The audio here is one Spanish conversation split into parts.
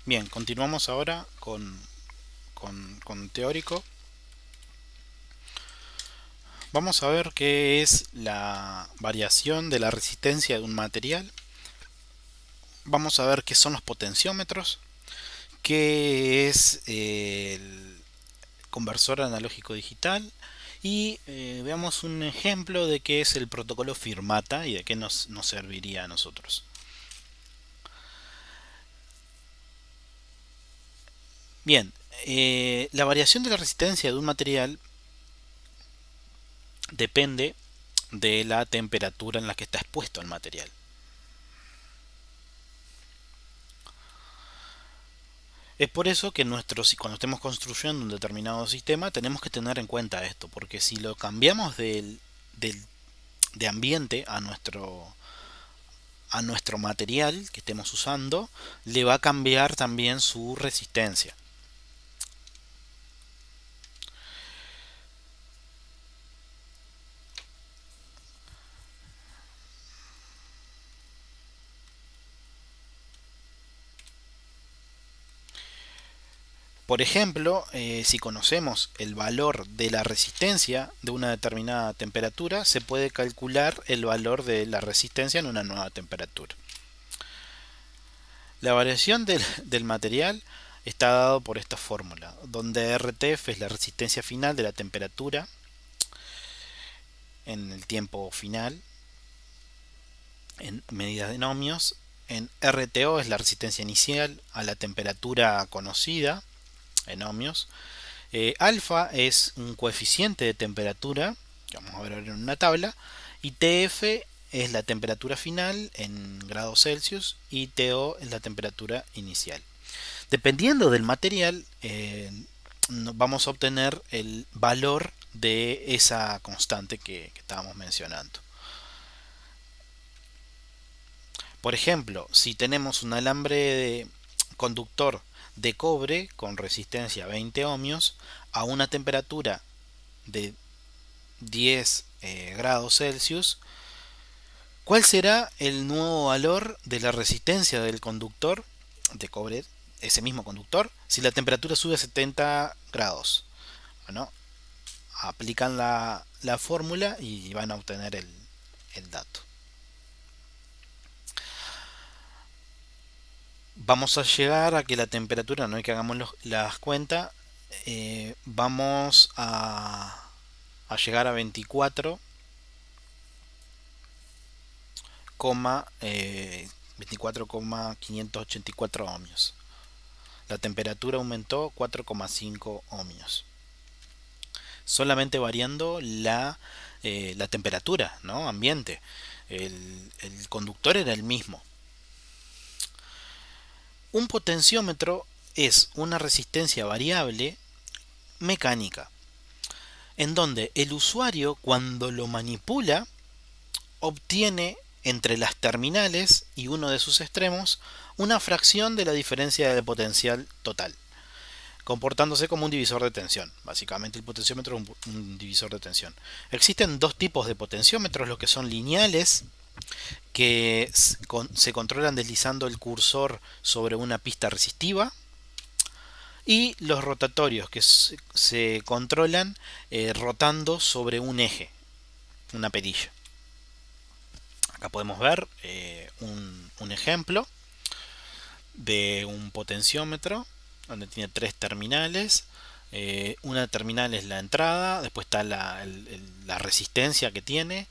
Bien, continuamos ahora con teórico. Vamos a ver qué es la variación de la resistencia de un material. Vamos a ver qué son los potenciómetros, qué es el conversor analógico digital y veamos un ejemplo de qué es el protocolo Firmata y de qué nos serviría a nosotros. Bien, la variación de la resistencia de un material depende de la temperatura en la que está expuesto el material. Es por eso que cuando estemos construyendo un determinado sistema tenemos que tener en cuenta esto, porque si lo cambiamos de ambiente a nuestro material que estemos usando, le va a cambiar también su resistencia. Por ejemplo, si conocemos el valor de la resistencia de una determinada temperatura, se puede calcular el valor de la resistencia en una nueva temperatura. La variación del material está dado por esta fórmula, donde RTF es la resistencia final de la temperatura en el tiempo final, en medidas de ohmios. En RTO es la resistencia inicial a la temperatura conocida en ohmios. Alfa es un coeficiente de temperatura, que vamos a ver ahora en una tabla, y TF es la temperatura final en grados Celsius y TO es la temperatura inicial. Dependiendo del material, vamos a obtener el valor de esa constante que estábamos mencionando. Por ejemplo, si tenemos un alambre conductor de cobre con resistencia 20 ohmios a una temperatura de 10 grados Celsius, ¿cuál será el nuevo valor de la resistencia del conductor de cobre, ese mismo conductor, si la temperatura sube a 70 grados? Bueno, aplican la fórmula y van a obtener el dato. Vamos a llegar a que la temperatura, no hay que hagamos las cuentas, vamos a llegar a 24,584 ohmios. La temperatura aumentó 4,5 ohmios. Solamente variando la temperatura, ¿no? Ambiente. El conductor era el mismo. Un potenciómetro es una resistencia variable mecánica, en donde el usuario cuando lo manipula obtiene entre las terminales y uno de sus extremos una fracción de la diferencia de potencial total, comportándose como un divisor de tensión. Básicamente el potenciómetro es un divisor de tensión. Existen dos tipos de potenciómetros, los que son lineales, que se controlan deslizando el cursor sobre una pista resistiva, y los rotatorios, que se controlan rotando sobre un eje, una perilla. Acá podemos ver un ejemplo de un potenciómetro donde tiene tres terminales. Una terminal es la entrada, después está la resistencia que tiene,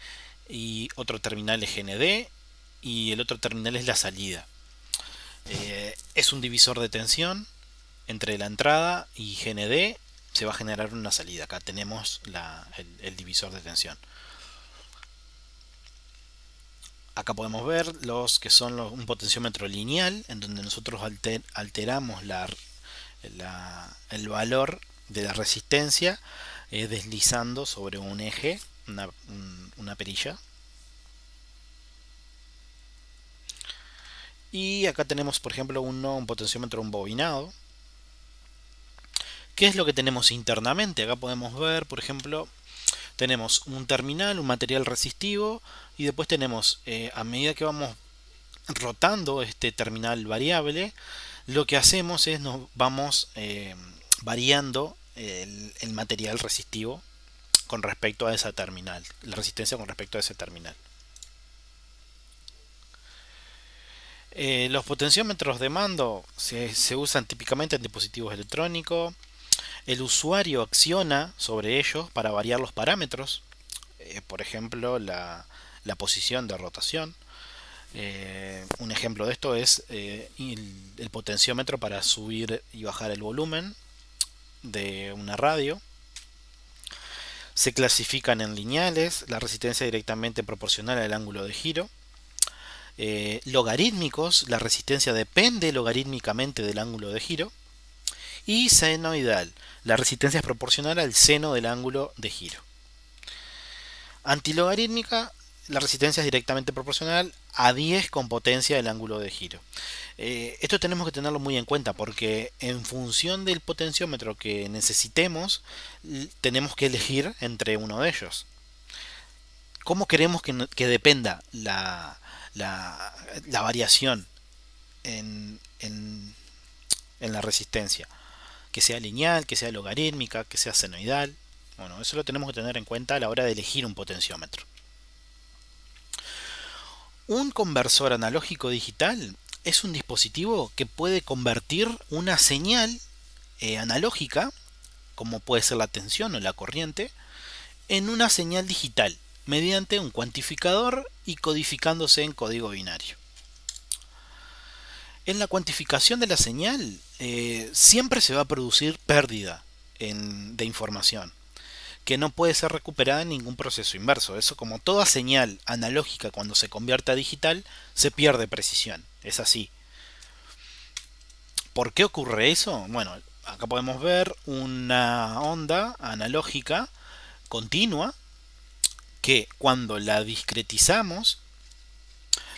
y otro terminal es GND y el otro terminal es la salida. Es un divisor de tensión entre la entrada y GND, se va a generar una salida. Acá tenemos el divisor de tensión. Acá podemos ver los que son un potenciómetro lineal, en donde nosotros alteramos el valor de la resistencia deslizando sobre un eje, una perilla. Y acá tenemos, por ejemplo, un potenciómetro bobinado. ¿Qué es lo que tenemos internamente? Acá podemos ver, por ejemplo, tenemos un terminal, un material resistivo, y después tenemos, a medida que vamos rotando este terminal variable, lo que hacemos es nos vamos variando el material resistivo con respecto a esa terminal, la resistencia con respecto a esa terminal. Los potenciómetros de mando se usan típicamente en dispositivos electrónicos. El usuario acciona sobre ellos para variar los parámetros, por ejemplo la posición de rotación. Un ejemplo de esto es el potenciómetro para subir y bajar el volumen de una radio. Se clasifican en lineales, la resistencia directamente proporcional al ángulo de giro. Logarítmicos, la resistencia depende logarítmicamente del ángulo de giro. Y senoidal, la resistencia es proporcional al seno del ángulo de giro. Antilogarítmica, la resistencia es directamente proporcional a 10 con potencia del ángulo de giro. Esto tenemos que tenerlo muy en cuenta porque en función del potenciómetro que necesitemos, tenemos que elegir entre uno de ellos. ¿Cómo queremos que dependa la variación en la resistencia? Que sea lineal, que sea logarítmica, que sea senoidal. Bueno, eso lo tenemos que tener en cuenta a la hora de elegir un potenciómetro. Un conversor analógico digital es un dispositivo que puede convertir una señal analógica, como puede ser la tensión o la corriente, en una señal digital mediante un cuantificador y codificándose en código binario. En la cuantificación de la señal siempre se va a producir pérdida de información que no puede ser recuperada en ningún proceso inverso. Eso, como toda señal analógica cuando se convierte a digital, se pierde precisión. Es así. ¿Por qué ocurre eso? Bueno, acá podemos ver una onda analógica continua que cuando la discretizamos,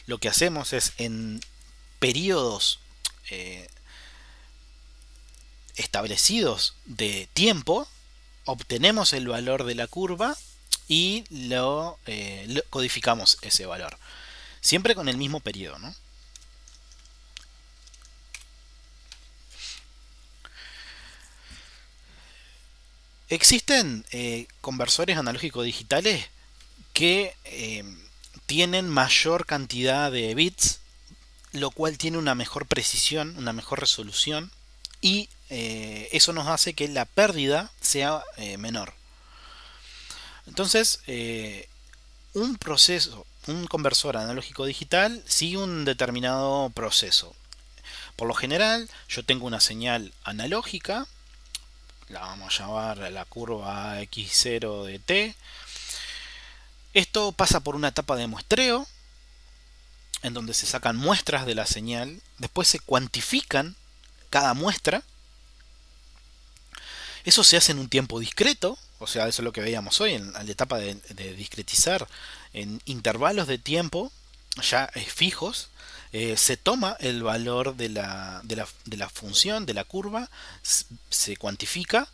lo que hacemos es en periodos establecidos de tiempo, obtenemos el valor de la curva y lo codificamos ese valor. Siempre con el mismo periodo, ¿no? Existen conversores analógicos digitales que tienen mayor cantidad de bits, lo cual tiene una mejor precisión, una mejor resolución, y eso nos hace que la pérdida sea menor. Entonces, un conversor analógico digital sigue un determinado proceso. Por lo general, yo tengo una señal analógica, la vamos a llamar la curva x0 de t. Esto pasa por una etapa de muestreo, en donde se sacan muestras de la señal, después se cuantifican cada muestra. Eso se hace en un tiempo discreto, o sea, eso es lo que veíamos hoy en la etapa de discretizar en intervalos de tiempo ya fijos. Se toma el valor de la función, de la curva, se cuantifica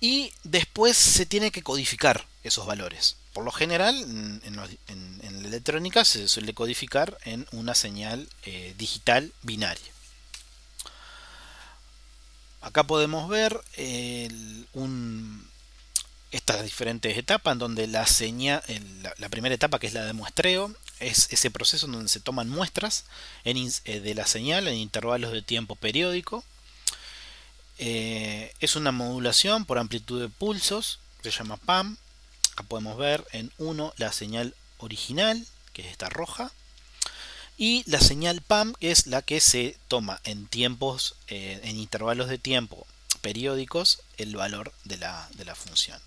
y después se tiene que codificar esos valores. Por lo general, en la electrónica se suele codificar en una señal digital binaria. Acá podemos ver estas diferentes etapas en donde la primera etapa, que es la de muestreo, es ese proceso en donde se toman muestras de la señal en intervalos de tiempo periódico. Es una modulación por amplitud de pulsos, se llama PAM. Acá podemos ver en 1 la señal original, que es esta roja, y la señal PAM es la que se toma en tiempos, en intervalos de tiempo periódicos, el valor de la función.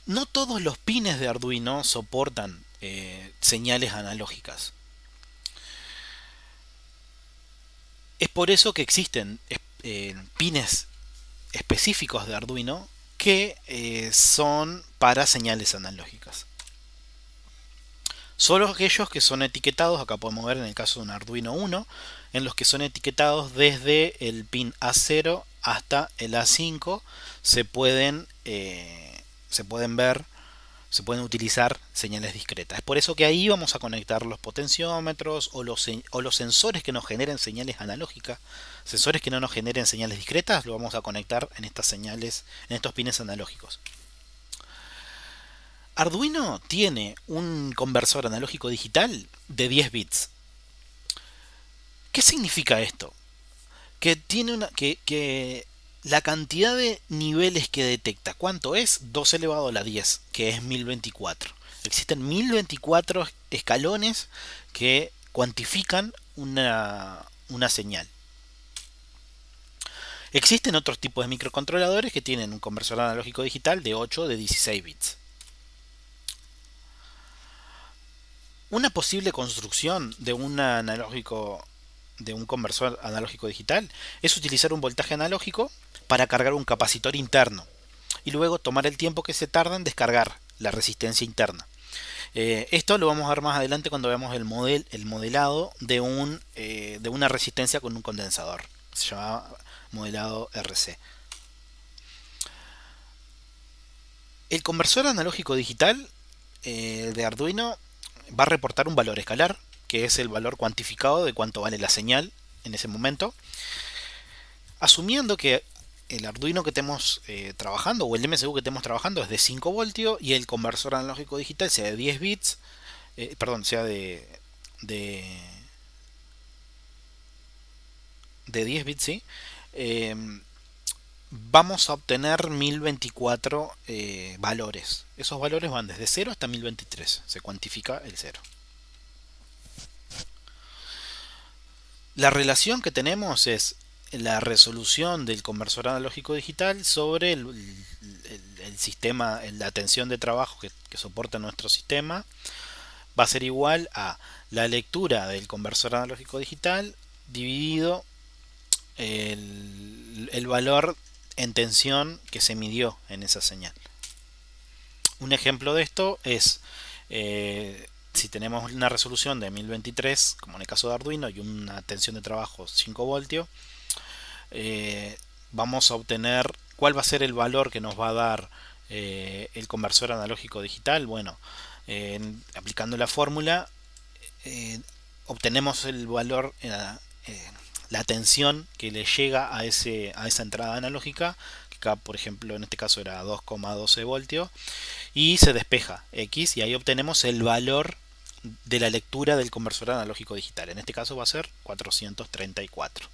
No todos los pines de Arduino soportan señales analógicas. Es por eso que existen pines específicos de Arduino que son para señales analógicas. Solo aquellos que son etiquetados, acá podemos ver en el caso de un Arduino 1, en los que son etiquetados desde el pin A0 hasta el A5, se pueden ver, se pueden utilizar señales discretas. Es por eso que ahí vamos a conectar los potenciómetros o los sensores que nos generen señales analógicas. Sensores que no nos generen señales discretas lo vamos a conectar en estas señales, en estos pines analógicos. Arduino tiene un conversor analógico digital de 10 bits. ¿Qué significa esto? Que tiene que la cantidad de niveles que detecta, ¿cuánto es? 2 elevado a la 10, que es 1024. Existen 1024 escalones que cuantifican una señal. Existen otros tipos de microcontroladores que tienen un conversor analógico digital de 8 o de 16 bits. Una posible construcción de un conversor analógico digital es utilizar un voltaje analógico para cargar un capacitor interno y luego tomar el tiempo que se tarda en descargar la resistencia interna. Esto lo vamos a ver más adelante cuando veamos el modelado de una resistencia con un condensador. Se llama modelado RC. El conversor analógico digital de Arduino va a reportar un valor escalar, que es el valor cuantificado de cuánto vale la señal en ese momento. Asumiendo que el Arduino que estemos trabajando o el MCU que estemos trabajando es de 5 voltios y el conversor analógico digital sea de 10 bits, sea de, de 10 bits, sí. Eh, Vamos a obtener 1024 valores. Esos valores van desde 0 hasta 1023. Se cuantifica el 0. La relación que tenemos es la resolución del conversor analógico digital sobre el sistema, la tensión de trabajo que soporta nuestro sistema. Va a ser igual a la lectura del conversor analógico digital dividido el valor en tensión que se midió en esa señal. Un ejemplo de esto es si tenemos una resolución de 1023, como en el caso de Arduino, y una tensión de trabajo 5 voltios, vamos a obtener cuál va a ser el valor que nos va a dar el conversor analógico digital. Bueno, aplicando la fórmula, obtenemos el valor, la tensión que le llega a esa entrada analógica, que acá por ejemplo en este caso era 2,12 voltios, y se despeja X y ahí obtenemos el valor de la lectura del conversor analógico digital. En este caso va a ser 434.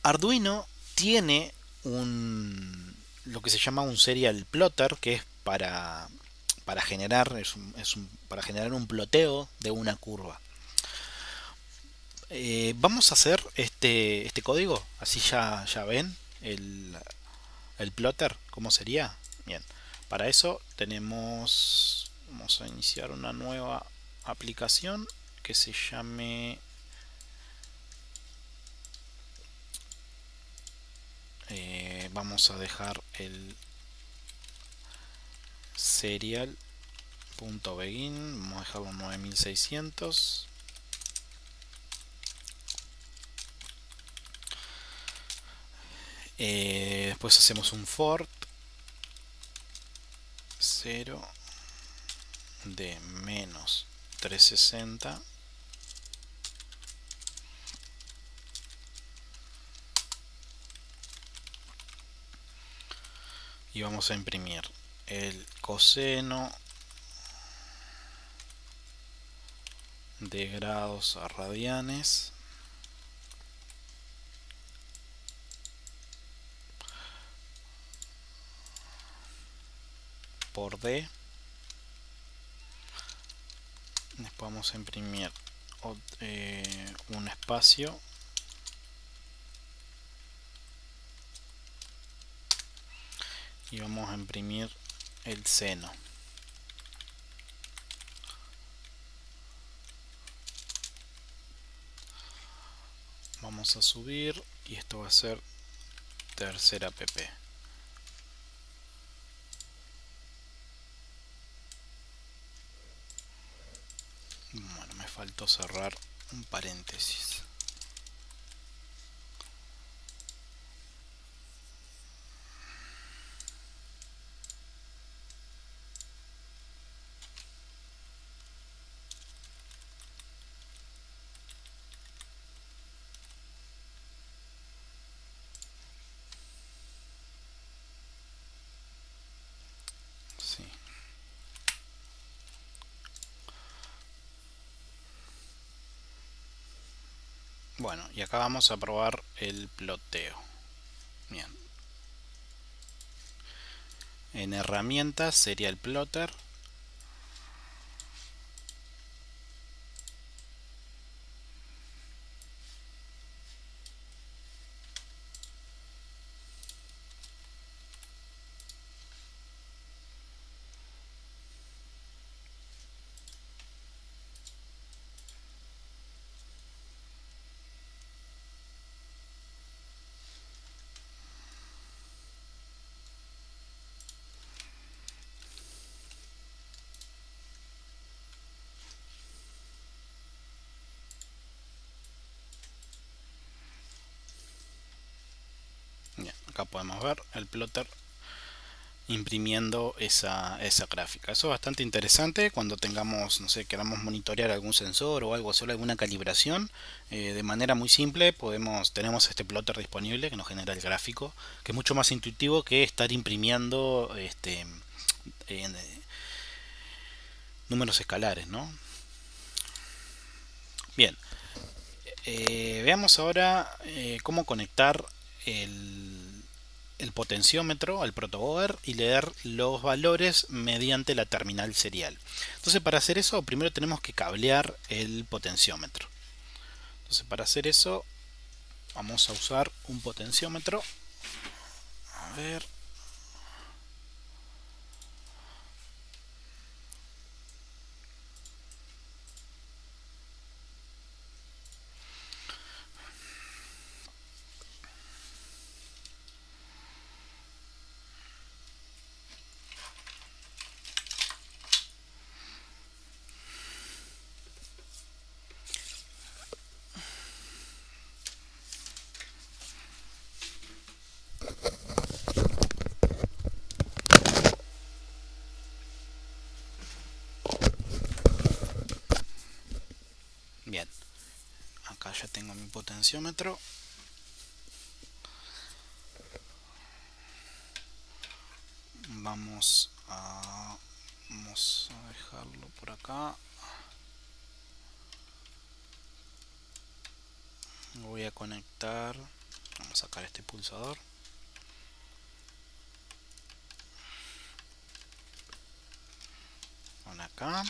Arduino tiene lo que se llama un serial plotter, que es para generar un ploteo de una curva. Vamos a hacer este código, así ya ven el plotter, cómo sería. Bien, para eso vamos a iniciar una nueva aplicación que se llame vamos a dejar el serial.begin, vamos a dejarlo en 9600. Después hacemos un for 0 de menos 360 y vamos a imprimir el coseno de grados a radianes por D. Después vamos a imprimir un espacio y vamos a imprimir el seno. Vamos a subir y esto va a ser tercera pp. Bueno, me faltó cerrar un paréntesis. Bueno, y acá vamos a probar el ploteo. Bien. En herramientas sería el plotter. Bien, acá podemos ver el plotter imprimiendo esa gráfica. Eso es bastante interesante cuando tengamos, no sé, queramos monitorear algún sensor o algo, hacer alguna calibración. De manera muy simple tenemos este plotter disponible que nos genera el gráfico, que es mucho más intuitivo que estar imprimiendo en, números escalares, ¿no? Bien, veamos ahora cómo conectar el potenciómetro al protoboard y leer los valores mediante la terminal serial. Entonces, para hacer eso, primero tenemos que cablear el potenciómetro. Entonces, para hacer eso, vamos a usar un potenciómetro. A ver. Bien, acá ya tengo mi potenciómetro. Vamos a dejarlo por acá. Voy a conectar. Vamos a sacar este pulsador. Con acá.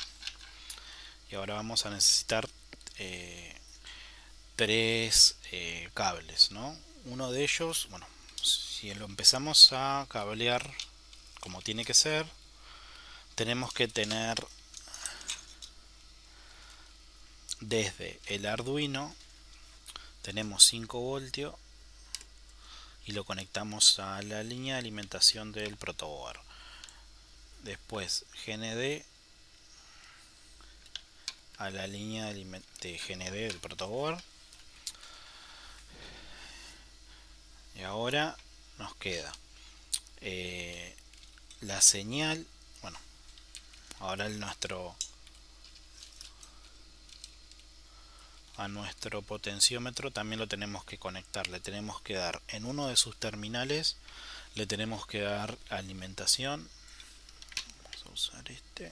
Y ahora vamos a necesitar tres cables, ¿no? Uno de ellos, bueno, si lo empezamos a cablear como tiene que ser, tenemos que tener desde el Arduino, tenemos 5 voltios y lo conectamos a la línea de alimentación del protoboard. Después GND a la línea de GND del protoboard. Y ahora nos queda la señal. Bueno, ahora a nuestro potenciómetro también lo tenemos que conectar. Le tenemos que dar en uno de sus terminales, le tenemos que dar alimentación. Vamos a usar este.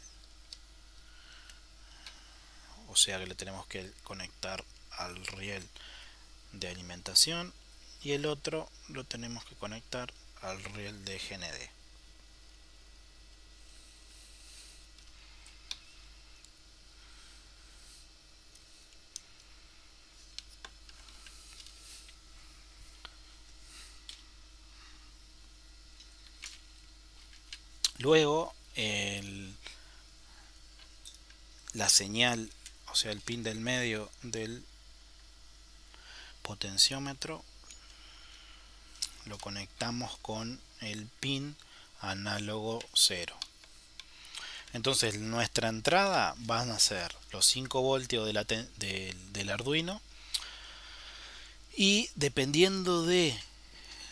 O sea que le tenemos que conectar al riel de alimentación y el otro lo tenemos que conectar al riel de GND. Luego la señal, o sea el pin del medio del potenciómetro, lo conectamos con el pin análogo 0. Entonces nuestra entrada van a ser los 5 voltios del Arduino, y dependiendo de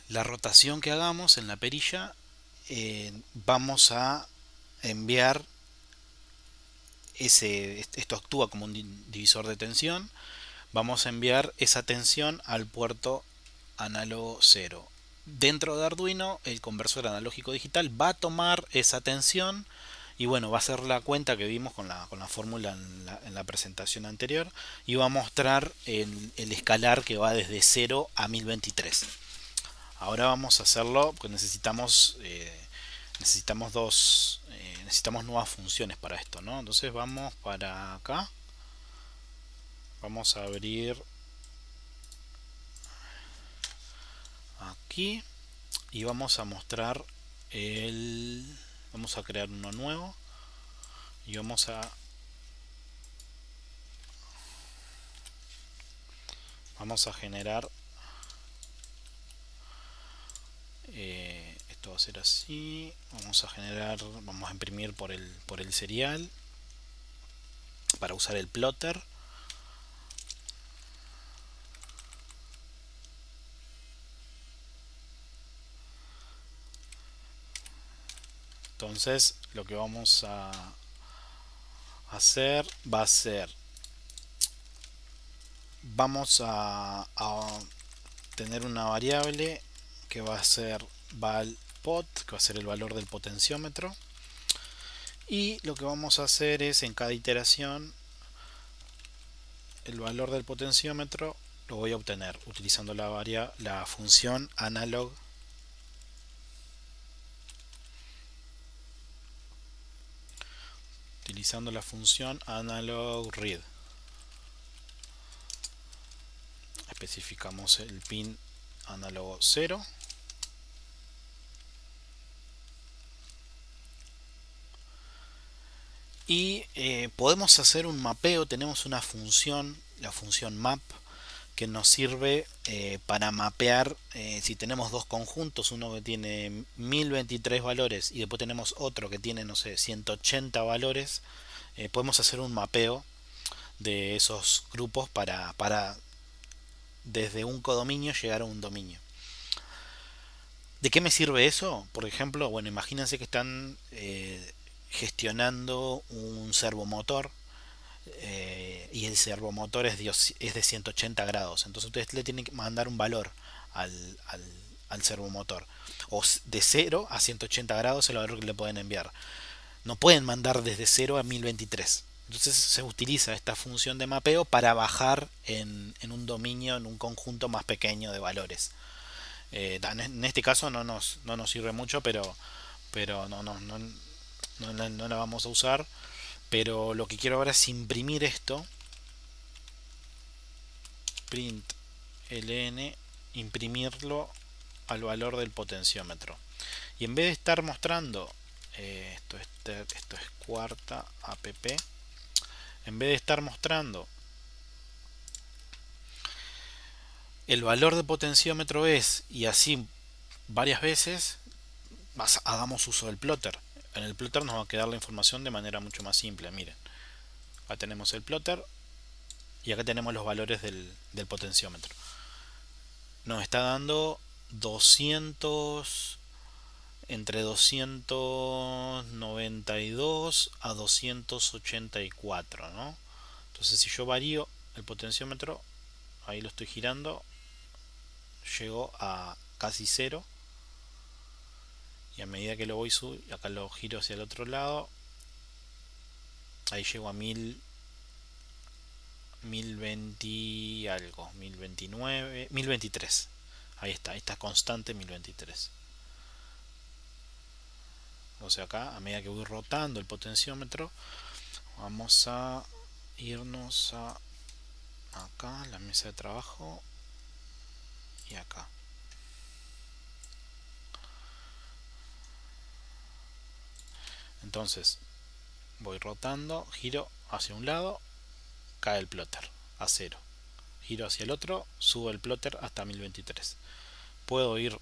la rotación que hagamos en la perilla, vamos a enviar esto actúa como un divisor de tensión, vamos a enviar esa tensión al puerto análogo 0. Dentro de Arduino, el conversor analógico digital va a tomar esa tensión Y bueno, va a ser la cuenta que vimos con la fórmula en la presentación anterior. Y va a mostrar el escalar que va desde 0 a 1023. Ahora vamos a hacerlo porque necesitamos nuevas funciones para esto, ¿no? Entonces vamos para acá. Vamos a abrir aquí y vamos a mostrar vamos a crear uno nuevo y vamos a generar esto va a ser así. Vamos a imprimir por el serial para usar el plotter. Entonces lo que vamos a hacer va a ser, vamos a tener una variable que va a ser valpot, que va a ser el valor del potenciómetro, y lo que vamos a hacer es en cada iteración el valor del potenciómetro lo voy a obtener utilizando la función analog, read. Especificamos el pin análogo 0. Y podemos hacer un mapeo. Tenemos una función, la función map, que nos sirve para mapear si tenemos dos conjuntos, uno que tiene 1023 valores y después tenemos otro que tiene, no sé, 180 valores. Podemos hacer un mapeo de esos grupos para desde un codominio llegar a un dominio. ¿De qué me sirve eso? Por ejemplo, bueno, imagínense que están gestionando un servomotor y el servomotor es de 180 grados. Entonces ustedes le tienen que mandar un valor al, al, al servomotor. O de 0 a 180 grados es el valor que le pueden enviar. No pueden mandar desde 0 a 1023. Entonces se utiliza esta función de mapeo para bajar en un dominio, en un conjunto más pequeño de valores. En este caso no nos sirve mucho, pero no la vamos a usar. Pero lo que quiero ahora es imprimir esto. Print ln, imprimirlo al valor del potenciómetro. Y en vez de estar mostrando, esto es cuarta app, en vez de estar mostrando el valor de potenciómetro es, y así varias veces, hagamos uso del plotter. En el plotter nos va a quedar la información de manera mucho más simple. Miren, acá tenemos el plotter y acá tenemos los valores del potenciómetro. Nos está dando 200, entre 292 a 284, ¿no? Entonces si yo varío el potenciómetro, ahí lo estoy girando, llego a casi 0. Y a medida que lo voy subiendo, acá lo giro hacia el otro lado, ahí llego a 1020 algo, 1029, 1023. Ahí está constante 1023. O sea, acá a medida que voy rotando el potenciómetro, vamos a irnos a acá, la mesa de trabajo, y acá. Entonces voy rotando, giro hacia un lado, cae el plotter a 0. Giro hacia el otro, subo el plotter hasta 1023. Puedo ir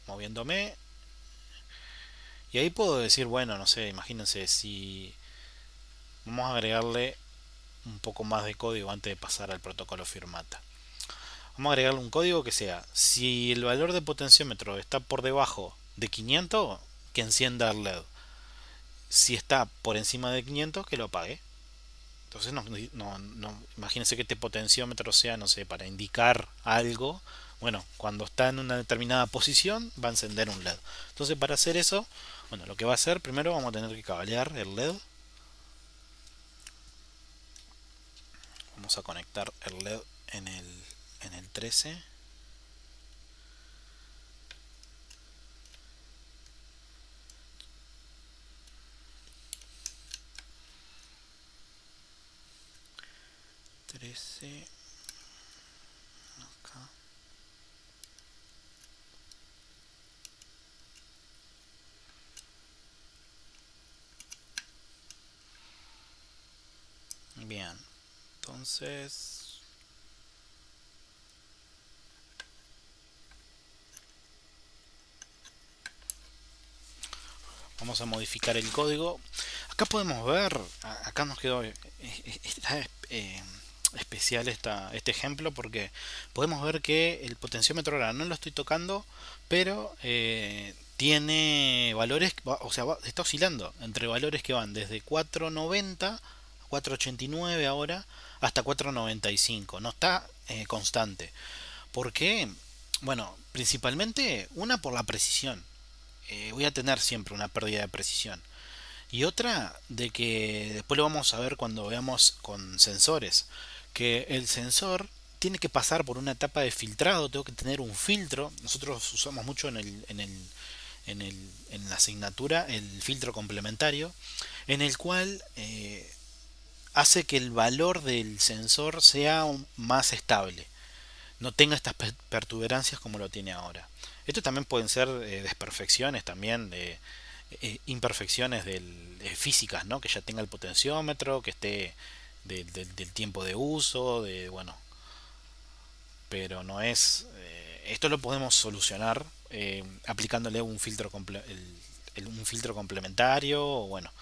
moviéndome y ahí puedo decir, bueno, no sé, imagínense si vamos a agregarle un poco más de código antes de pasar al protocolo firmata. Vamos a agregarle un código que sea, si el valor de potenciómetro está por debajo de 500, que encienda el LED. Si está por encima de 500, que lo apague. Entonces imagínense que este potenciómetro sea, no sé, para indicar algo, bueno, cuando está en una determinada posición va a encender un LED. Entonces para hacer eso, bueno, lo que va a hacer, primero vamos a tener que cablear el LED. Vamos a conectar el LED en el 13. Acá. Bien, entonces vamos a modificar el código. Acá podemos ver, acá nos quedó está, especial este ejemplo porque podemos ver que el potenciómetro ahora no lo estoy tocando, pero tiene valores, o sea, está oscilando entre valores que van desde 490, 489 ahora, hasta 495. No está constante. ¿Por qué? Bueno, principalmente una por la precisión. Voy a tener siempre una pérdida de precisión. Y otra de que después lo vamos a ver cuando veamos con sensores, que el sensor tiene que pasar por una etapa de filtrado, tengo que tener un filtro. Nosotros usamos mucho en la asignatura el filtro complementario, en el cual hace que el valor del sensor sea más estable, no tenga estas pertuberancias como lo tiene ahora. Esto también pueden ser desperfecciones también de imperfecciones físicas, ¿no? Que ya tenga el potenciómetro, que esté del tiempo de uso, de bueno, pero no es. Esto lo podemos solucionar aplicándole un filtro complementario o bueno,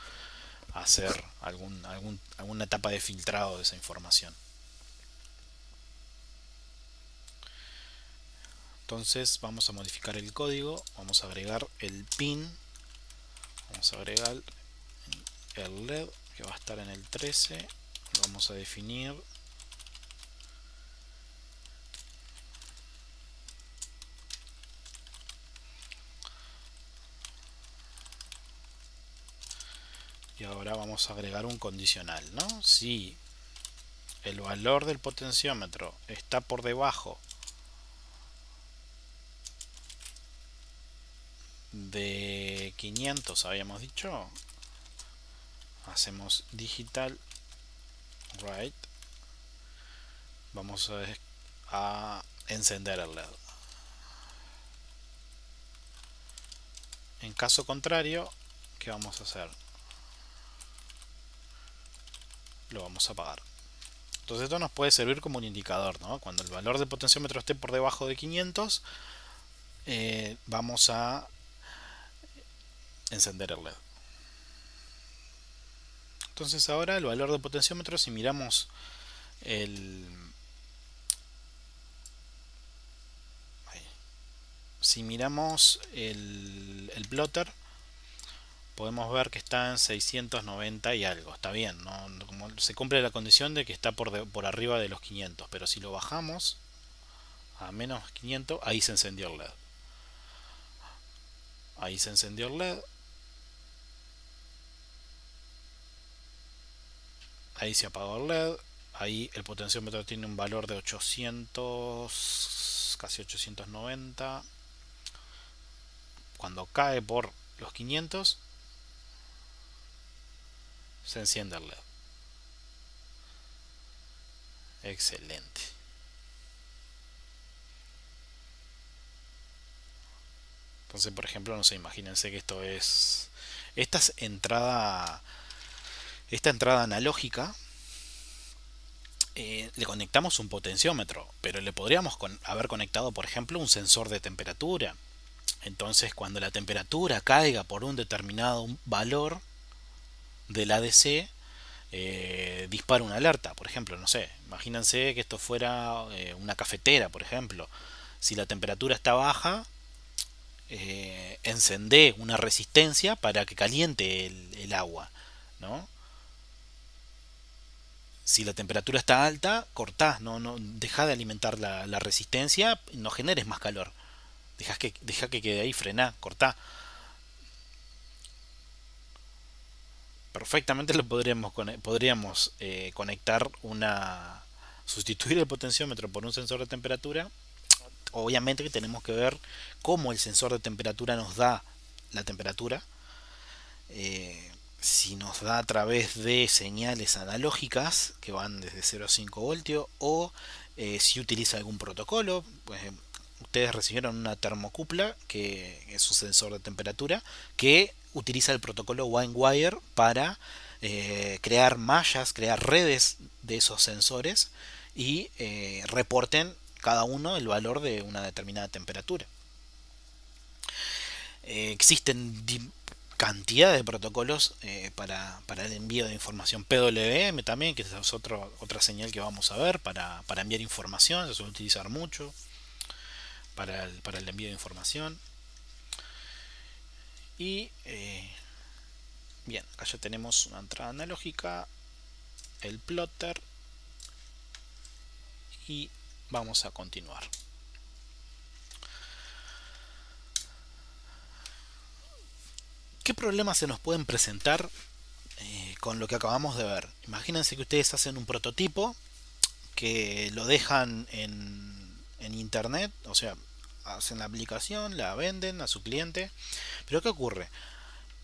hacer alguna etapa de filtrado de esa información. Entonces vamos a modificar el código, vamos a agregar el pin, vamos a agregar el LED que va a estar en el 13, lo vamos a definir y ahora vamos a agregar un condicional, ¿no? Si el valor del potenciómetro está por debajo de 500, habíamos dicho, hacemos digital right, vamos a encender el LED. En caso contrario, ¿qué vamos a hacer? Lo vamos a apagar. Entonces esto nos puede servir como un indicador, ¿no? Cuando el valor del potenciómetro esté por debajo de 500, vamos a encender el LED. Entonces ahora el valor del potenciómetro, si miramos el si miramos el plotter, podemos ver que está en 690 y algo. Está bien, ¿no? Como se cumple la condición de que está por arriba de los 500, pero si lo bajamos a menos 500, ahí se encendió el LED. Ahí se encendió el LED. Ahí se apagó el LED. Ahí el potenciómetro tiene un valor de 800, casi 890. Cuando cae por los 500, se enciende el LED. Excelente. Entonces, por ejemplo, no sé, imagínense que esto es. Esta es esta entrada analógica. Le conectamos un potenciómetro, pero le podríamos haber conectado, por ejemplo, un sensor de temperatura. Entonces, cuando la temperatura caiga por un determinado valor del ADC, dispara una alerta. Por ejemplo, no sé, imagínense que esto fuera una cafetera, por ejemplo. Si la temperatura está baja, encendé una resistencia para que caliente el agua, ¿no? Si la temperatura está alta, cortás, no deja de alimentar la resistencia, no generes más calor. Deja que quede ahí, frená, cortá. Perfectamente lo podríamos conectar sustituir el potenciómetro por un sensor de temperatura. Obviamente que tenemos que ver cómo el sensor de temperatura nos da la temperatura. Si nos da a través de señales analógicas que van desde 0 a 5 voltios, o si utiliza algún protocolo. Pues, ustedes recibieron una termocupla, que es un sensor de temperatura, que utiliza el protocolo WineWire para crear mallas, crear redes de esos sensores y reporten cada uno el valor de una determinada temperatura. Existen cantidad de protocolos para el envío de información. PWM también, que es otra señal que vamos a ver para enviar información, se suele utilizar mucho para el envío de información. Y bien, acá ya tenemos una entrada analógica, el plotter, y vamos a continuar. ¿Qué problemas se nos pueden presentar con lo que acabamos de ver? Imagínense que ustedes hacen un prototipo que lo dejan en internet, o sea, hacen la aplicación, la venden a su cliente. Pero ¿qué ocurre?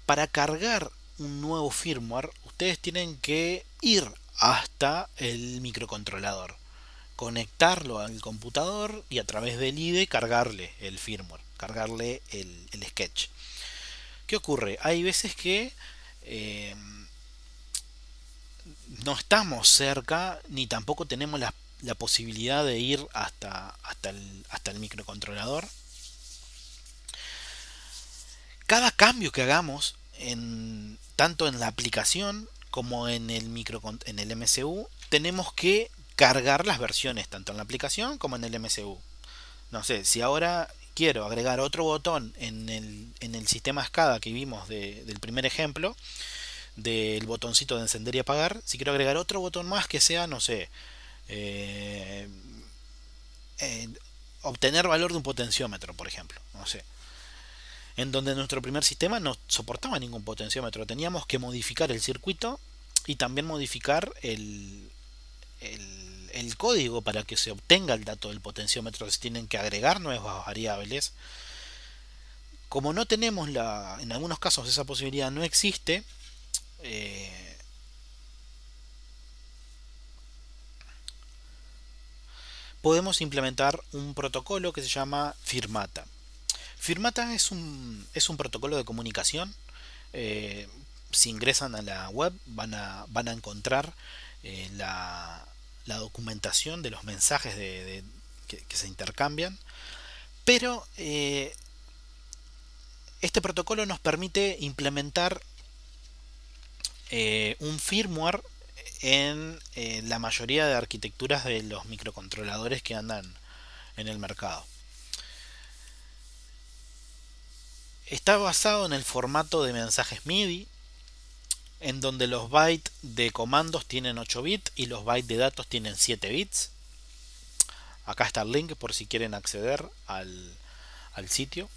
Para cargar un nuevo firmware, ustedes tienen que ir hasta el microcontrolador, conectarlo al computador y a través del IDE cargarle el firmware, cargarle el sketch. ¿Qué ocurre? Hay veces que no estamos cerca, ni tampoco tenemos la posibilidad de ir hasta el microcontrolador. Cada cambio que hagamos, tanto en la aplicación como en en el MCU, tenemos que cargar las versiones tanto en la aplicación como en el MCU. No sé, si ahora quiero agregar otro botón en el sistema SCADA que vimos del primer ejemplo, del botoncito de encender y apagar, si quiero agregar otro botón más que sea, no sé, eh, eh, obtener valor de un potenciómetro, por ejemplo, no sé, en donde nuestro primer sistema no soportaba ningún potenciómetro, teníamos que modificar el circuito y también modificar el código para que se obtenga el dato del potenciómetro. Se tienen que agregar nuevas variables. Como no tenemos en algunos casos esa posibilidad no existe, eh, podemos implementar un protocolo que se llama Firmata. Firmata es un protocolo de comunicación. eh, si ingresan a la web van a encontrar la documentación de los mensajes que se intercambian. Pero este protocolo nos permite implementar un firmware en la mayoría de arquitecturas de los microcontroladores que andan en el mercado. Está basado en el formato de mensajes MIDI, en donde los bytes de comandos tienen 8 bits y los bytes de datos tienen 7 bits. Acá está el link por si quieren acceder al sitio.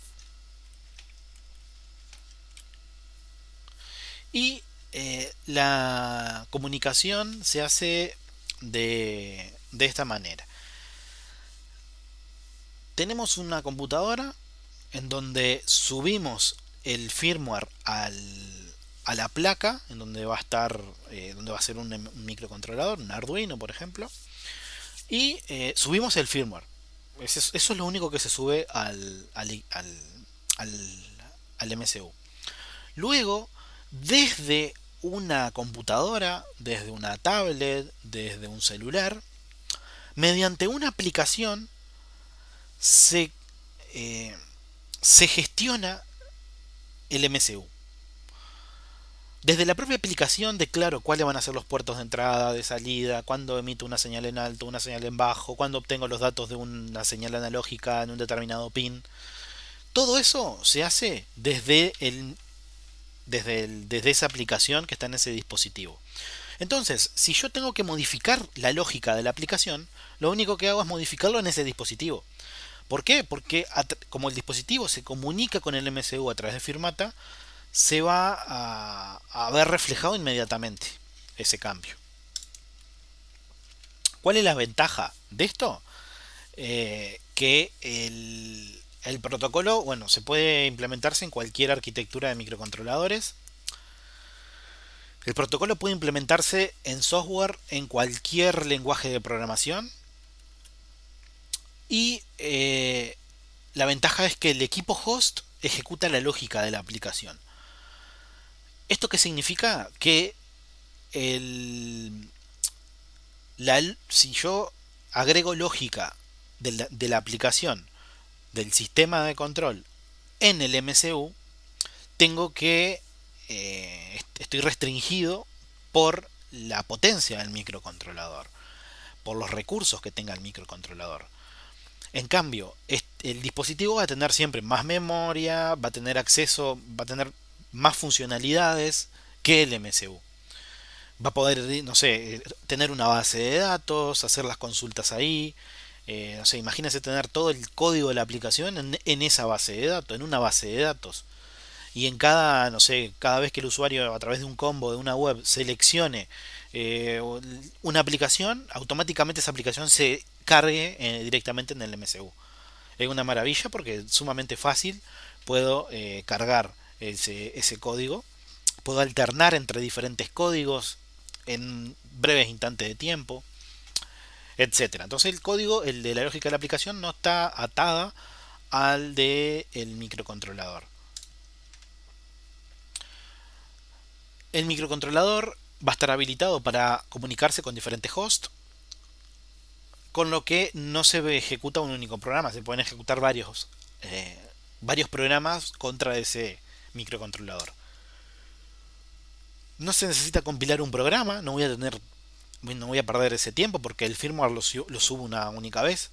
Y la comunicación se hace de esta manera. Tenemos una computadora en donde subimos el firmware a la placa, en donde va a estar, donde va a ser un microcontrolador, un Arduino por ejemplo, y subimos el firmware. Eso es lo único que se sube al MCU. Luego, desde una computadora, desde una tablet, desde un celular, mediante una aplicación se, eh, se gestiona el MCU. Desde la propia aplicación declaro cuáles van a ser los puertos de entrada, de salida, cuándo emito una señal en alto, una señal en bajo, cuándo obtengo los datos de una señal analógica en un determinado pin. Todo eso se hace desde esa aplicación que está en ese dispositivo. Entonces, si yo tengo que modificar la lógica de la aplicación, lo único que hago es modificarlo en ese dispositivo. ¿Por qué? Porque como el dispositivo se comunica con el MCU a través de Firmata, se va a ver reflejado inmediatamente ese cambio. ¿Cuál es la ventaja de esto? Que el protocolo, bueno, se puede implementarse en cualquier arquitectura de microcontroladores. El protocolo puede implementarse en software en cualquier lenguaje de programación. Y la ventaja es que el equipo host ejecuta la lógica de la aplicación. ¿Esto qué significa? Que el, si yo agrego lógica de la aplicación del sistema de control en el MCU, tengo que estoy restringido por la potencia del microcontrolador, por los recursos que tenga el microcontrolador. En cambio, el dispositivo va a tener siempre más memoria, va a tener acceso, va a tener más funcionalidades que el MCU. Va a poder, no sé, tener una base de datos, hacer las consultas ahí. No sé, imagínense tener todo el código de la aplicación en esa base de datos, en una base de datos. Y en cada, no sé, cada vez que el usuario a través de un combo de una web seleccione eh, una aplicación, automáticamente esa aplicación se cargue directamente en el MCU. Es una maravilla porque es sumamente fácil. Puedo cargar ese código. Puedo alternar entre diferentes códigos en breves instantes de tiempo, etcétera. Entonces el código, el de la lógica de la aplicación, no está atada al de el microcontrolador. El microcontrolador va a estar habilitado para comunicarse con diferentes hosts, con lo que no se ejecuta un único programa, se pueden ejecutar varios programas contra ese microcontrolador. No se necesita compilar un programa, no voy a perder ese tiempo porque el firmware lo subo una única vez.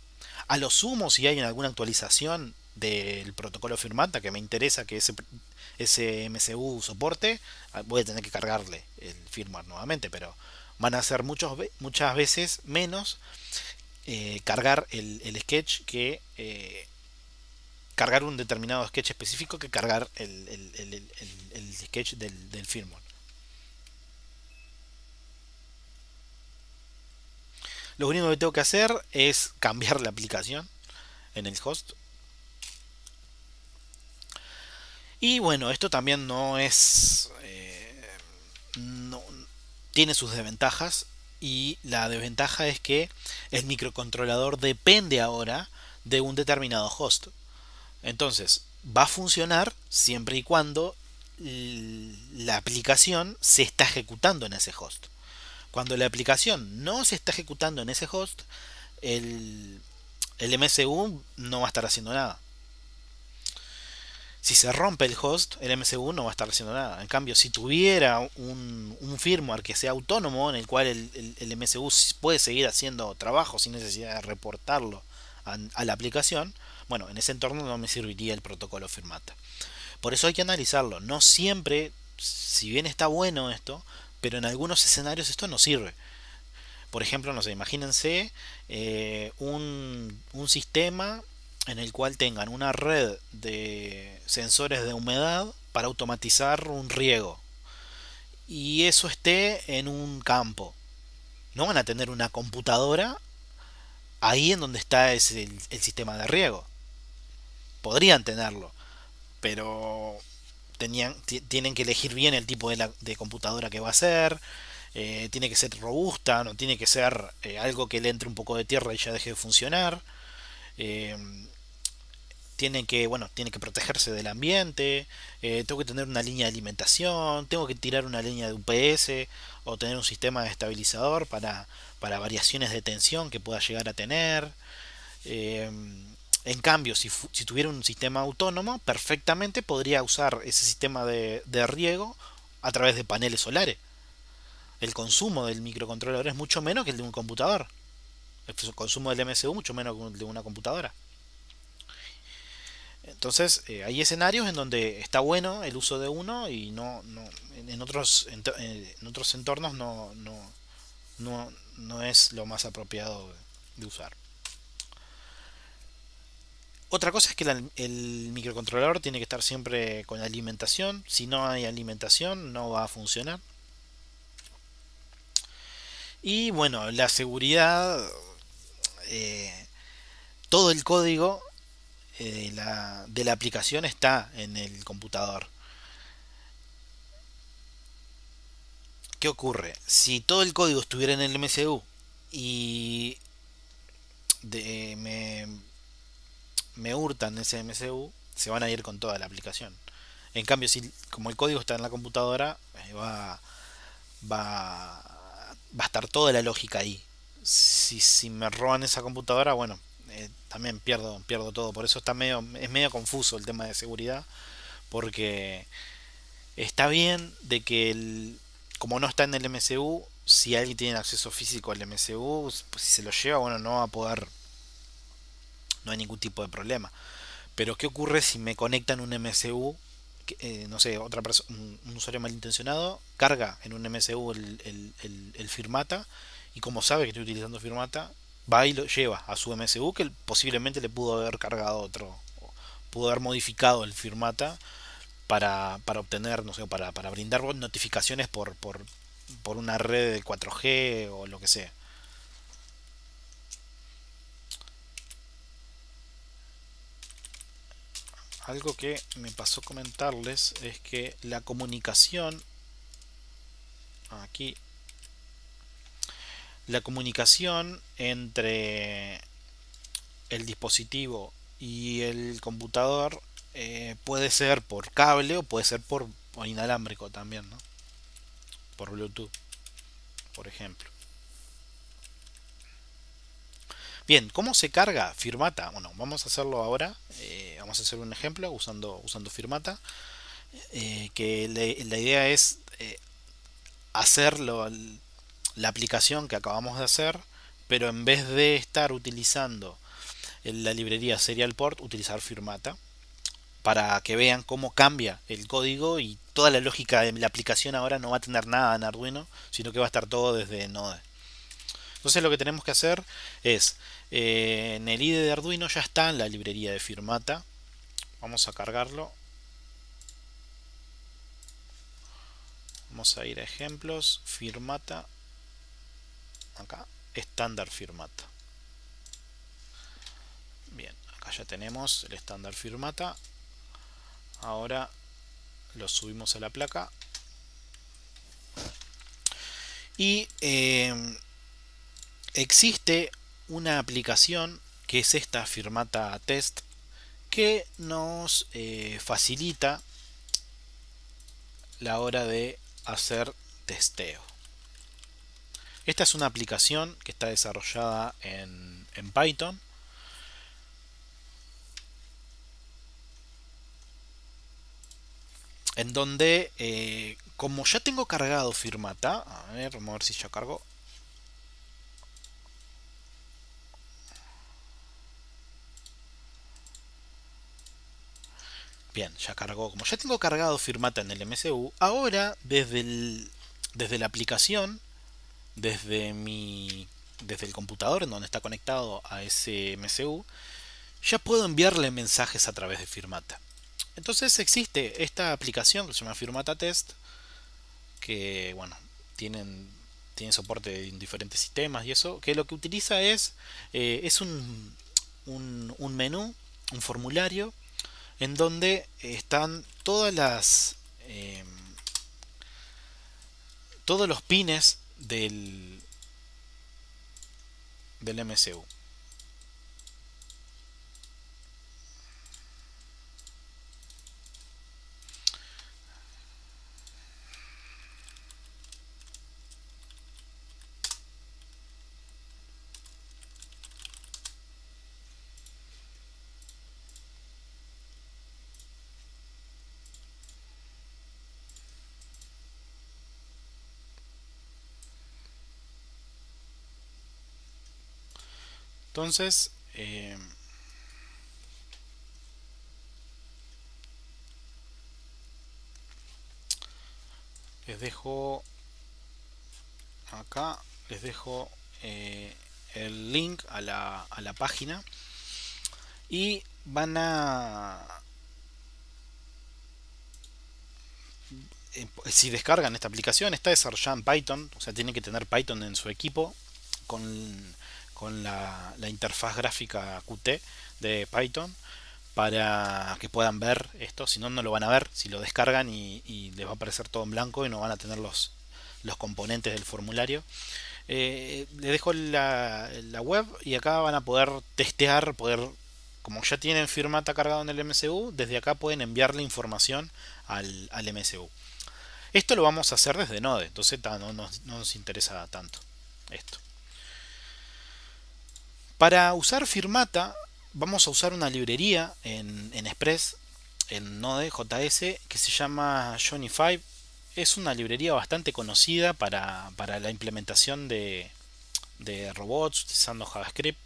A lo sumo, si hay alguna actualización del protocolo Firmata que me interesa que ese MCU soporte, voy a tener que cargarle el firmware nuevamente, pero van a ser muchas veces menos cargar el sketch que cargar un determinado sketch específico que cargar el sketch del firmware. Lo único que tengo que hacer es cambiar la aplicación en el host. Y bueno, esto también no es... no, tiene sus desventajas. Y la desventaja es que el microcontrolador depende ahora de un determinado host. Entonces, va a funcionar siempre y cuando la aplicación se está ejecutando en ese host. Cuando la aplicación no se está ejecutando en ese host, el, el MCU no va a estar haciendo nada. Si se rompe el host, el MCU no va a estar haciendo nada. En cambio, si tuviera un firmware que sea autónomo, en el cual el MCU puede seguir haciendo trabajo sin necesidad de reportarlo a la aplicación, bueno, en ese entorno no me serviría el protocolo Firmata. Por eso hay que analizarlo. No siempre, si bien está bueno esto, pero en algunos escenarios esto no sirve. Por ejemplo, no sé, imagínense un sistema en el cual tengan una red de sensores de humedad para automatizar un riego y eso esté en un campo. No van a tener una computadora ahí en donde está el sistema de riego. Podrían tenerlo, pero tienen que elegir bien el tipo de computadora que va a ser. Tiene que ser robusta, no tiene que ser algo que le entre un poco de tierra y ya deje de funcionar. Eh, tiene que protegerse del ambiente. Tengo que tener una línea de alimentación. Tengo que tirar una línea de UPS o tener un sistema de estabilizador para variaciones de tensión que pueda llegar a tener. Eh, en cambio, si tuviera un sistema autónomo, perfectamente podría usar ese sistema de riego a través de paneles solares. El consumo del microcontrolador es mucho menos que el de un computador. El consumo del MCU mucho menos que el de una computadora. Entonces, hay escenarios en donde está bueno el uso de uno y en otros, en otros entornos no es lo más apropiado de usar. Otra cosa es que el microcontrolador tiene que estar siempre con alimentación. Si no hay alimentación, no va a funcionar. Y bueno, la seguridad, eh, todo el código de la aplicación está en el computador. ¿Qué ocurre? Si todo el código estuviera en el MCU y de- me hurtan ese MCU, se van a ir con toda la aplicación. En cambio, si como el código está en la computadora, va, va a estar toda la lógica ahí. Si me roban esa computadora, bueno, también pierdo todo. Por eso es medio confuso el tema de seguridad, porque está bien de que como no está en el MCU, si alguien tiene acceso físico al MCU, pues si se lo lleva, bueno, no va a poder, no hay ningún tipo de problema. Pero ¿qué ocurre si me conectan un MCU? No sé, otra persona, un usuario malintencionado carga en un MCU el firmata y como sabe que estoy utilizando firmata, va y lo lleva a su MCU que posiblemente le pudo haber cargado otro, pudo haber modificado el firmata para obtener, no sé, para brindar notificaciones por una red de 4G o lo que sea. Algo que me pasó comentarles es que la comunicación aquí, la comunicación entre el dispositivo y el computador puede ser por cable o puede ser por inalámbrico también, ¿no? Por Bluetooth, por ejemplo. Bien, ¿cómo se carga Firmata? Bueno, vamos a hacerlo ahora. Vamos a hacer un ejemplo usando Firmata. Que la idea es hacer la aplicación que acabamos de hacer, pero en vez de estar utilizando la librería Serial Port, utilizar Firmata para que vean cómo cambia el código y toda la lógica de la aplicación ahora no va a tener nada en Arduino, sino que va a estar todo desde Node. Entonces lo que tenemos que hacer es, en el IDE de Arduino ya está en la librería de Firmata. Vamos a cargarlo. Vamos a ir a ejemplos. Firmata. Acá. Estándar Firmata. Bien, acá ya tenemos el estándar Firmata. Ahora lo subimos a la placa. Y existe una aplicación que es esta Firmata Test que nos facilita la hora de hacer testeo. Esta es una aplicación que está desarrollada en Python, en donde como ya tengo cargado Firmata, vamos a ver si ya cargó. Bien, ya cargó. Como ya tengo cargado Firmata en el MCU, ahora desde la aplicación, desde el computador en donde está conectado a ese MCU, ya puedo enviarle mensajes a través de Firmata. Entonces existe esta aplicación que se llama Firmata Test, que bueno, tienen, tiene soporte en diferentes sistemas y eso, que lo que utiliza es un menú, un formulario, en donde están eh, todos los pines del MCU. Entonces, les dejo acá, les dejo el link a la página y van a si descargan esta aplicación, está desarrollada en Python, o sea, tienen que tener Python en su equipo con la interfaz gráfica Qt de Python para que puedan ver esto, si no, no lo van a ver, si lo descargan y les va a aparecer todo en blanco y no van a tener los componentes del formulario. Les dejo la web y acá van a poder testear, como ya tienen Firmata cargado en el MCU, desde acá pueden enviarle información al MCU. Esto lo vamos a hacer desde Node, entonces no nos interesa tanto esto. Para usar Firmata vamos a usar una librería en Express, en Node.js, que se llama Johnny5. Es una librería bastante conocida para la implementación de robots utilizando JavaScript.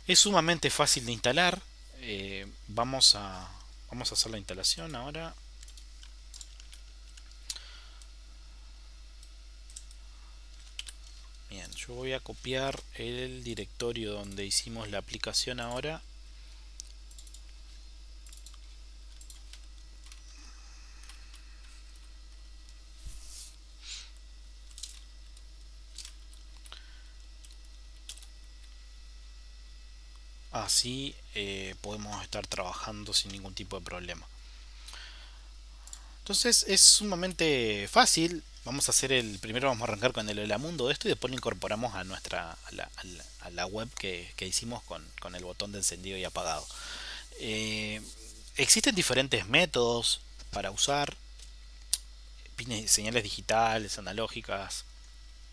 Es sumamente fácil de instalar. Vamos a hacer la instalación ahora. Bien, yo voy a copiar el directorio donde hicimos la aplicación ahora. Así podemos estar trabajando sin ningún tipo de problema. Entonces es sumamente fácil. Vamos a hacer primero vamos a arrancar con el Elamundo de esto y después lo incorporamos a la web que hicimos con el botón de encendido y apagado. Eh, Existen diferentes métodos para usar señales digitales, analógicas.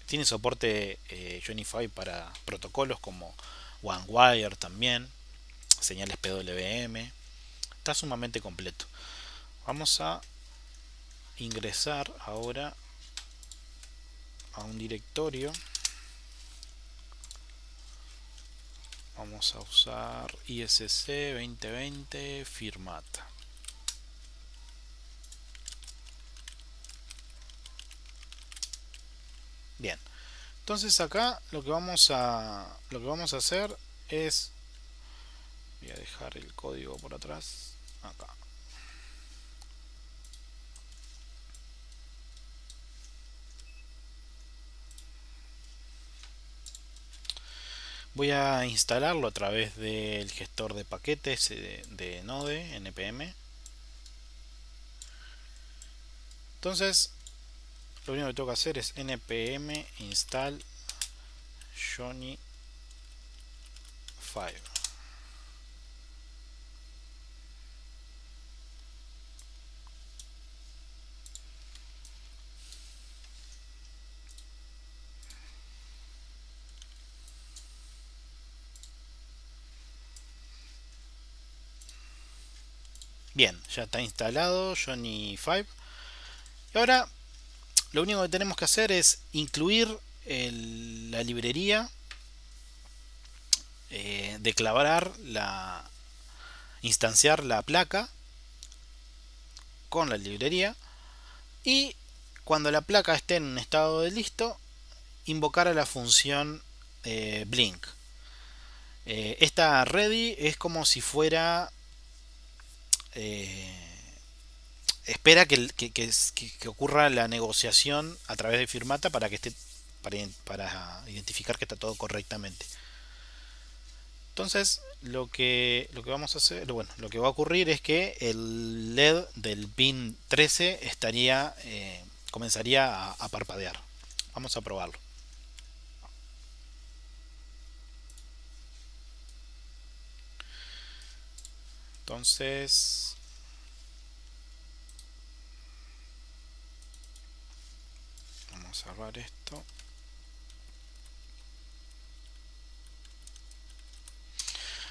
Tiene soporte Johnny5 para protocolos como OneWire también, señales PWM. Está sumamente completo. Vamos a ingresar ahora a un directorio. Vamos a usar ISC 2020 Firmata. Bien, entonces acá lo que vamos a hacer es, voy a dejar el código por atrás, acá. Voy a instalarlo a través del gestor de paquetes de Node, npm. Entonces, lo único que tengo que hacer es npm install Johnny 5. Bien, ya está instalado Johnny 5. Y ahora lo único que tenemos que hacer es incluir la librería, declarar instanciar la placa con la librería y cuando la placa esté en un estado de listo, invocar a la función blink. Esta ready es como si fuera espera que ocurra la negociación a través de Firmata para que esté para identificar que está todo correctamente. Entonces lo que vamos a hacer, bueno, lo que va a ocurrir es que el LED del pin 13 comenzaría a parpadear. Vamos a probarlo. Entonces vamos a cerrar esto.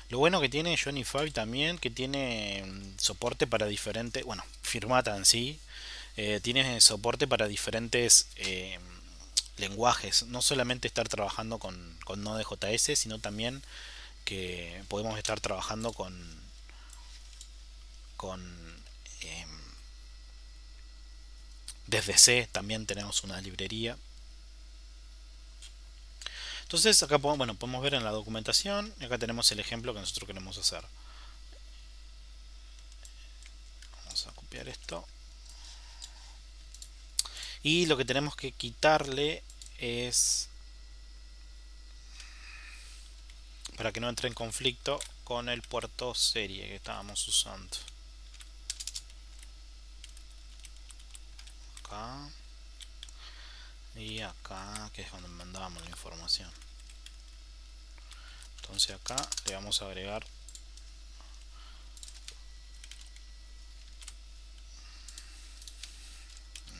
Lo bueno que tiene Johnny 5 también, que tiene soporte para diferentes, bueno, Firmata en sí, tiene soporte para diferentes lenguajes. No solamente estar trabajando con Node.js, sino también que podemos estar trabajando con Desde C también tenemos una librería. Entonces acá bueno, podemos ver en la documentación, y acá tenemos el ejemplo que nosotros queremos hacer. Vamos a copiar esto. Y lo que tenemos que quitarle es, para que no entre en conflicto con el puerto serie que estábamos usando. Acá y acá, que es donde mandábamos la información. Entonces acá le vamos a agregar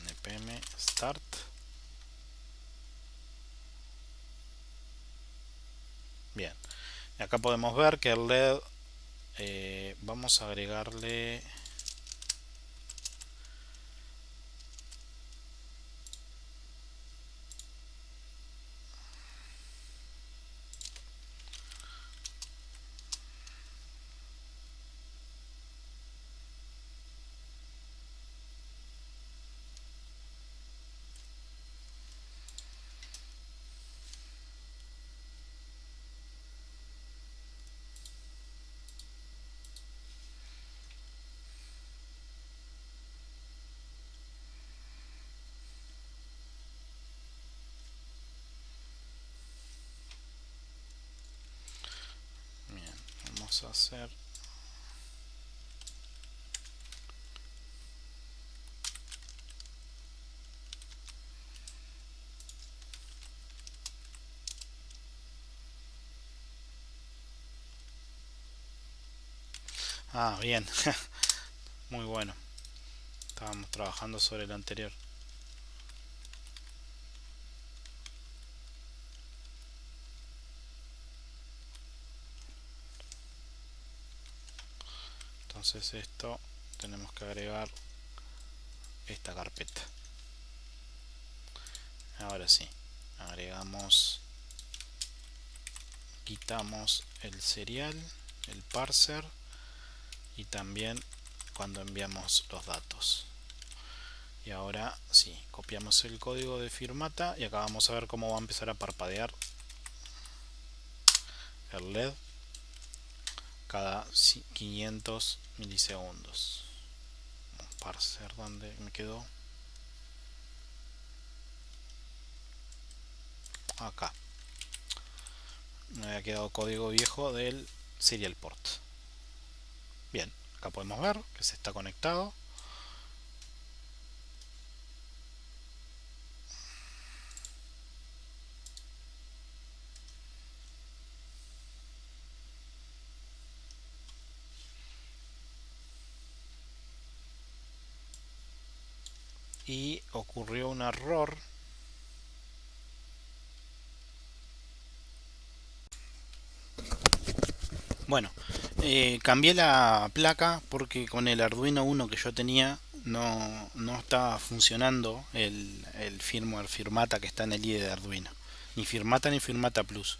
npm start. Bien, acá podemos ver que el LED, vamos a agregarle bien, vamos a hacer bien. Muy bueno, estábamos trabajando sobre el anterior. Entonces esto tenemos que agregar esta carpeta. Ahora sí, agregamos, quitamos el serial, el parser y también cuando enviamos los datos. Y ahora sí, copiamos el código de Firmata y acá vamos a ver cómo va a empezar a parpadear el LED cada 500 milisegundos. Parser, ¿dónde me quedó? Acá me había quedado código viejo del serial port. Bien, acá podemos ver que se está conectado. Y ocurrió un error. Bueno, cambié la placa porque con el Arduino 1 que yo tenía no estaba funcionando el firmware Firmata que está en el IDE de Arduino. Ni Firmata ni Firmata Plus.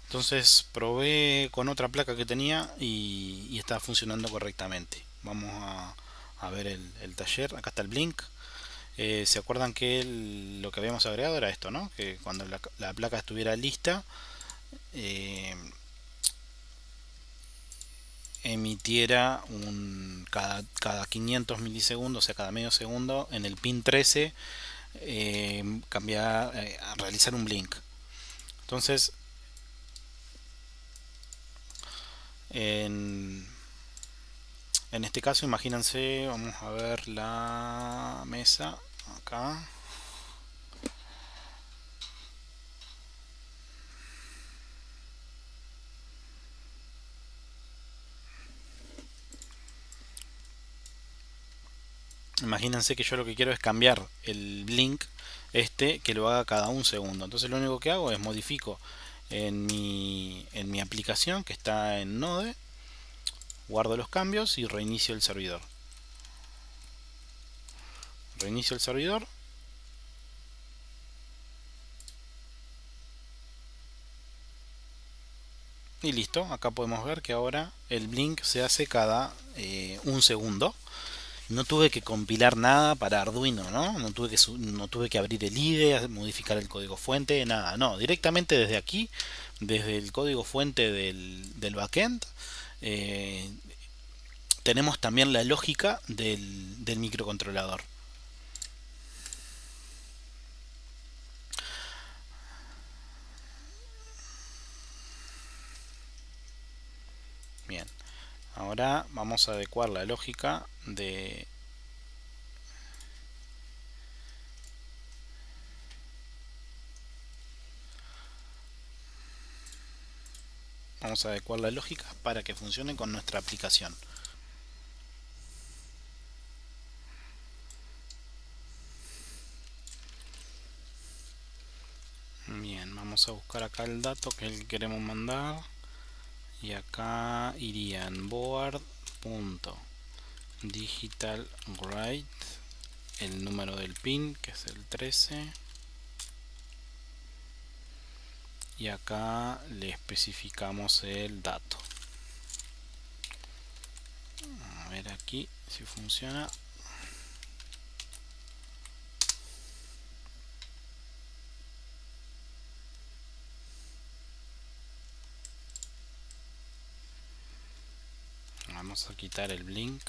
Entonces probé con otra placa que tenía y estaba funcionando correctamente. Vamos a ver el taller. Acá está el Blink. ¿Se acuerdan que lo que habíamos agregado era esto, ¿no? Que cuando la placa estuviera lista, eh, emitiera cada 500 milisegundos, o sea, cada medio segundo, en el pin 13, realizar un blink. Entonces, en, en este caso, imagínense, vamos a ver la mesa acá. Imagínense que yo lo que quiero es cambiar el blink que lo haga cada un segundo. Entonces lo único que hago es modifico en mi aplicación que está en Node, guardo los cambios y reinicio el servidor. Reinicio el servidor. Y listo, acá podemos ver que ahora el blink se hace cada un segundo. No tuve que compilar nada para Arduino, ¿no? No tuve que abrir el IDE, modificar el código fuente, nada. No, directamente desde aquí, desde el código fuente del backend, eh, tenemos también la lógica del microcontrolador. Bien, ahora vamos a adecuar la lógica de... Vamos a adecuar la lógica para que funcione con nuestra aplicación. Bien, vamos a buscar acá el dato que es el que queremos mandar. Y acá irían board.digitalWrite, el número del pin que es el 13, y acá le especificamos el dato. A ver aquí si funciona. Vamos a quitar el blink.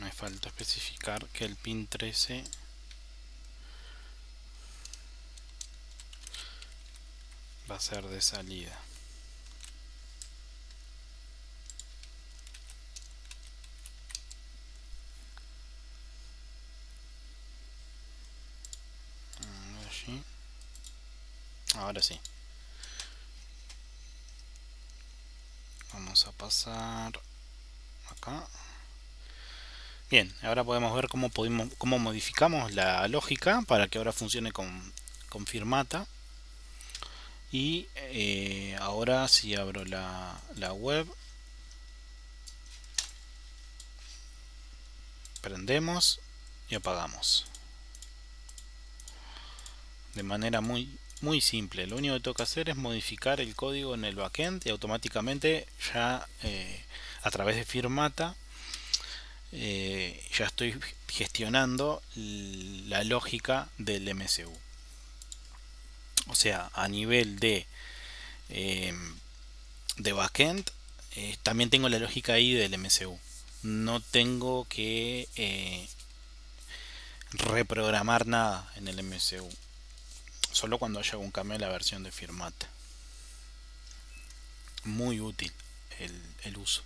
Me falta especificar que el pin 13 va a ser de salida. Allí. Ahora sí. Vamos a pasar acá. Bien, ahora podemos ver cómo modificamos la lógica para que ahora funcione con Firmata. Y ahora si abro la web, prendemos y apagamos. De manera muy simple. Lo único que tengo que hacer es modificar el código en el backend y automáticamente ya a través de Firmata ya estoy gestionando la lógica del MCU. O sea, a nivel de backend también tengo la lógica ahí del MCU. No tengo que reprogramar nada en el MCU. Solo cuando haya un cambio en la versión de Firmata. Muy útil el uso.